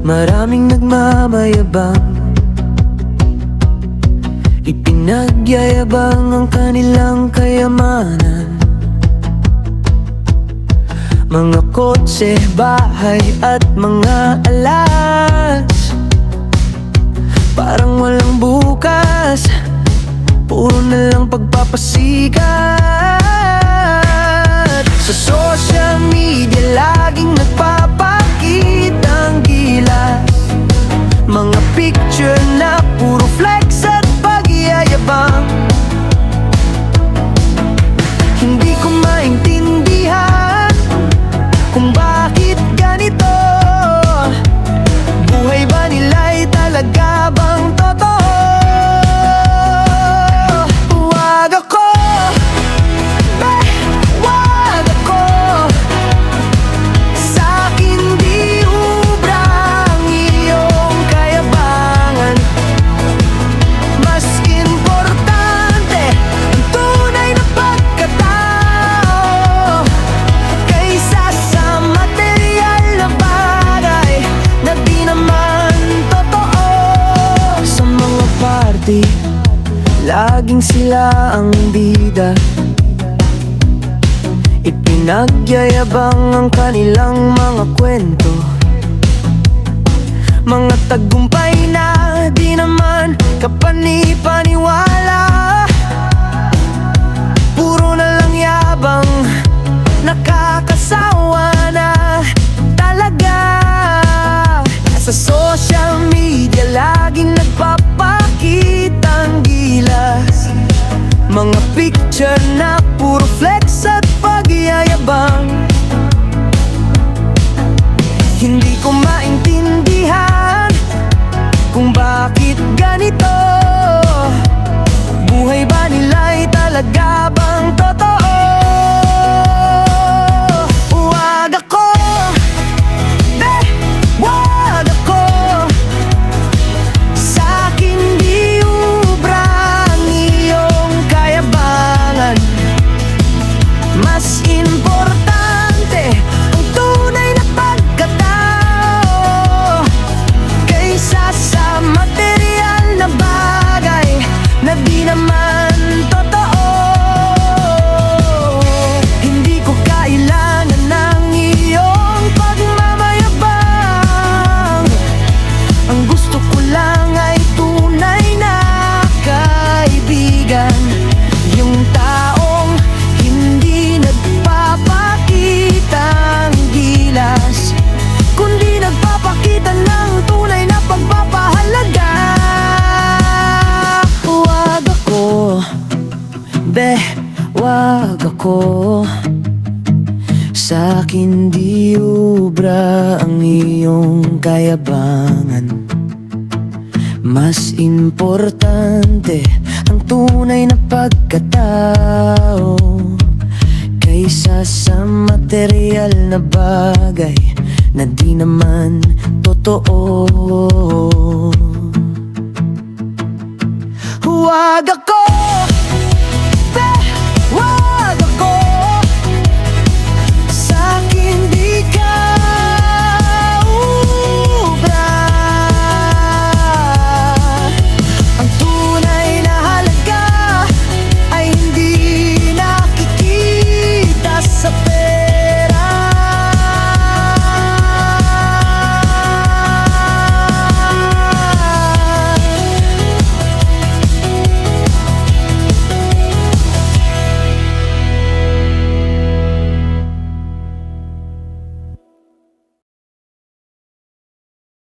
Maraming nagmamayabang, ipinagyayabang ang kanilang kayamanan. Mga kotse, bahay at mga alas, parang walang bukas, puro na lang pagpapasikat. Sa social media laging nagpapakitang gilas, mga picture na puro flex at pagyayabang. Hindi ko maintindihan kung bakit ganito. Buhay ba nila'y talaga bang totoo? Huwag ako, huwag ako. Sa'kin di ubra ang iyong kayabangan. Mas importante ang tunay na pagkatao kaysa sa material na bagay na di naman totoo. Sa mga party, laging sila ang bida, ipinagyayabang ang kanilang mga kwento, mga tagumpay na di naman kapani-paniwala. Puro na lang yabang, nakakasawa na talaga. Sa social media laging nagpapakitang gilas, mga picture na puro flex at pagyayabang. Hindi ko maintindihan kung bakit ganito. Buhay ba nila'y talaga bang totoo? Huwag ako, huwag ako. Sa'kin di ubra ang iyong kayabangan. Mas importante ang tunay na pagkatao kaysa sa material na bagay na di naman totoo. Hindi ko kailangan ng iyong pagmamayabang. Ang gusto ko lang ay tunay na kaibigan, yung taong hindi nagpapakitang gilas, kundi nagpapakita ng tunay na pagpapahalaga. Huwag ako, huwag ako. Sa'kin di ubra ang iyong kayabangan. Mas importante ang tunay na pagkatao kaysa sa material na bagay na di naman totoo. Huwag ako,